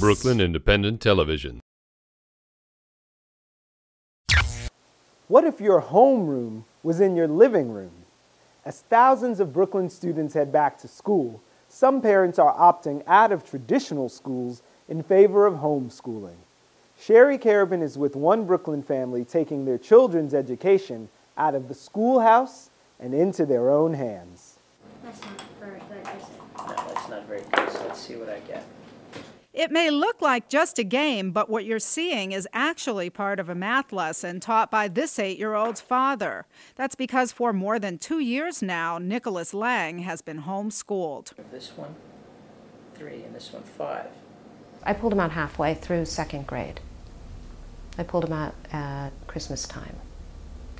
Brooklyn Independent Television. What if your homeroom was in your living room? As thousands of Brooklyn students head back to school, some parents are opting out of traditional schools in favor of homeschooling. Sherry Karabin is with one Brooklyn family taking their children's education out of the schoolhouse and into their own hands. That's not very good, is it? No, that's not very good, so let's see what I get. It may look like just a game, but what you're seeing is actually part of a math lesson taught by this 8-year-old's father. That's because for more than 2 years now, Nicholas Lang has been homeschooled. This one, 3, and this one, 5. I pulled him out halfway through 2nd grade. I pulled him out at Christmas time.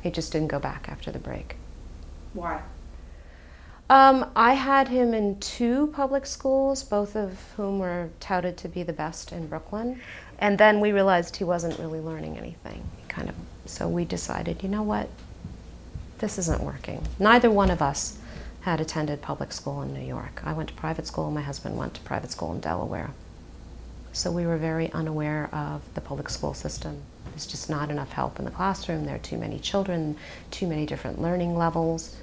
He just didn't go back after the break. Why? I had him in 2 public schools, both of whom were touted to be the best in Brooklyn. And then we realized he wasn't really learning anything. So we decided, you know what, this isn't working. Neither one of us had attended public school in New York. I went to private school, my husband went to private school in Delaware. So we were very unaware of the public school system. There's just not enough help in the classroom. There are too many children, too many different learning levels.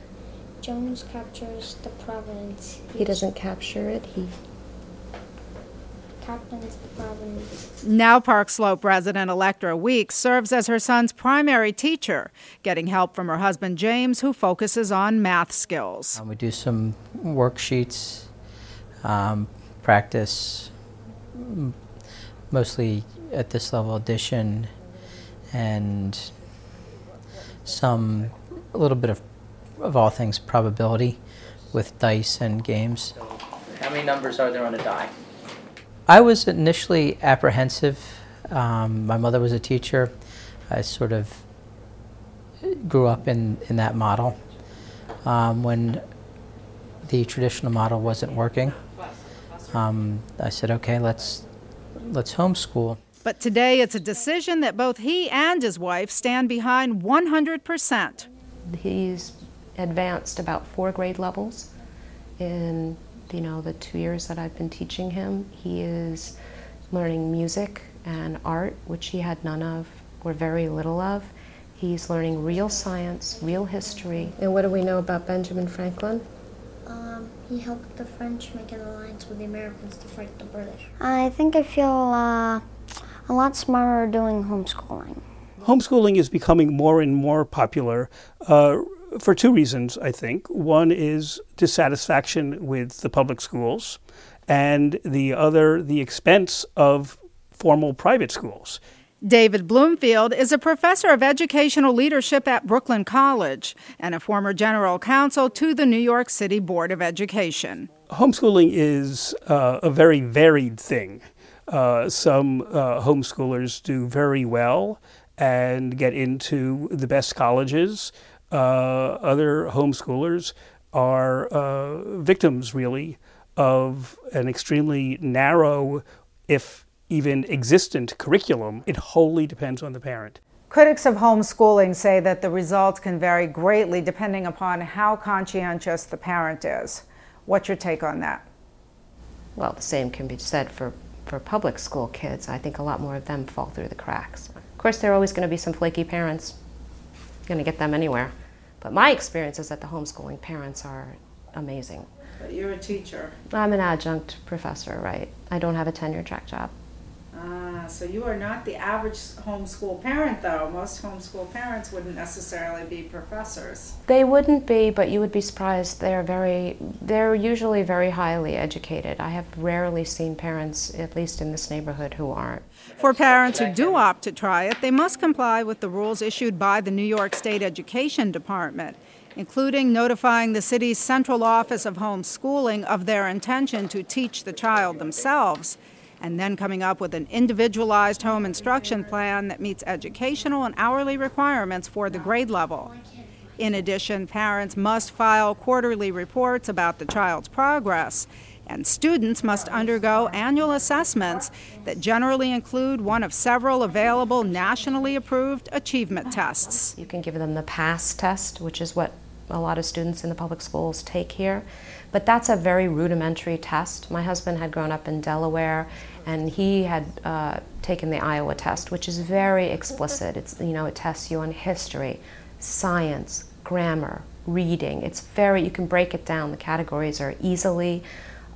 Jones captures the province. He doesn't capture it, he captains the province. Now Park Slope resident ELECTRA Weeks serves as her son's primary teacher, getting help from her husband James, who focuses on math skills. We do some worksheets, practice, mostly at this level addition, and a little bit of all things probability with dice and games. So how many numbers are there on a die? I was initially apprehensive. My mother was a teacher. I sort of grew up in that model. When the traditional model wasn't working, I said, okay, let's homeschool. But today it's a decision that both he and his wife stand behind 100%. He's advanced about 4 grade levels in the 2 years that I've been teaching him. He is learning music and art, which he had none of or very little of. He's learning real science, real history. And what do we know about Benjamin Franklin? He helped the French make an alliance with the Americans to fight the British. I think I feel a lot smarter doing homeschooling. Homeschooling is becoming more and more popular for 2 reasons, I think. One is dissatisfaction with the public schools, and the other, the expense of formal private schools. David Bloomfield is a professor of educational leadership at Brooklyn College and a former general counsel to the New York City Board of Education. Homeschooling is a very varied thing. Some homeschoolers do very well and get into the best colleges. Other homeschoolers are victims, really, of an extremely narrow, if even existent, curriculum. It wholly depends on the parent. Critics of homeschooling say that the results can vary greatly depending upon how conscientious the parent is. What's your take on that? Well, the same can be said for public school kids. I think a lot more of them fall through the cracks. Of course, there are always going to be some flaky parents. Going to get them anywhere. But my experience is that the homeschooling parents are amazing. But you're a teacher. I'm an adjunct professor, right? I don't have a tenure-track job. So you are not the average homeschool parent, though. Most homeschool parents wouldn't necessarily be professors. They wouldn't be, but you would be surprised. They're usually very highly educated. I have rarely seen parents, at least in this neighborhood, who aren't. For parents who do opt to try it, they must comply with the rules issued by the New York State Education Department, including notifying the city's Central Office of Homeschooling of their intention to teach the child themselves, and then coming up with an individualized home instruction plan that meets educational and hourly requirements for the grade level. In addition, parents must file quarterly reports about the child's progress, and students must undergo annual assessments that generally include one of several available nationally approved achievement tests. You can give them the PASS test, which is what a lot of students in the public schools take here. But that's a very rudimentary test. My husband had grown up in Delaware, and he had taken the Iowa test, which is very explicit. It's, you know, it tests you on history, science, grammar, reading. It's very, you can break it down. The categories are easily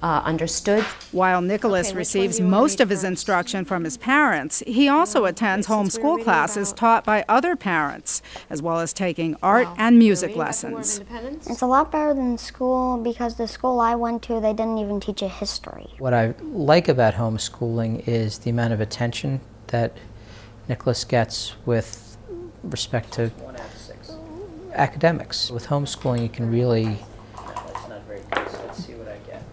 understood. While Nicholas receives most of his instruction from his parents, he also attends homeschool classes taught by other parents, as well as taking art and music lessons. It's a lot better than school because the school I went to, they didn't even teach a history. What I like about homeschooling is the amount of attention that Nicholas gets with respect to academics. With homeschooling, you can really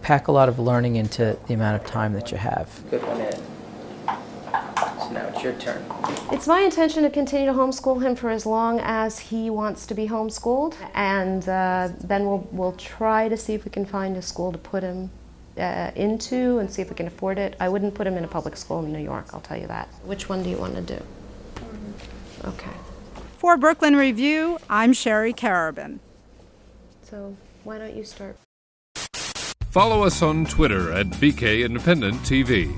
pack a lot of learning into the amount of time that you have. Good one in. So now it's your turn. It's my intention to continue to homeschool him for as long as he wants to be homeschooled, and then we'll try to see if we can find a school to put him into and see if we can afford it. I wouldn't put him in a public school in New York, I'll tell you that. Which one do you want to do? Okay. For Brooklyn Review, I'm Sherry Karabin. So why don't you start? Follow us on Twitter at BK Independent TV.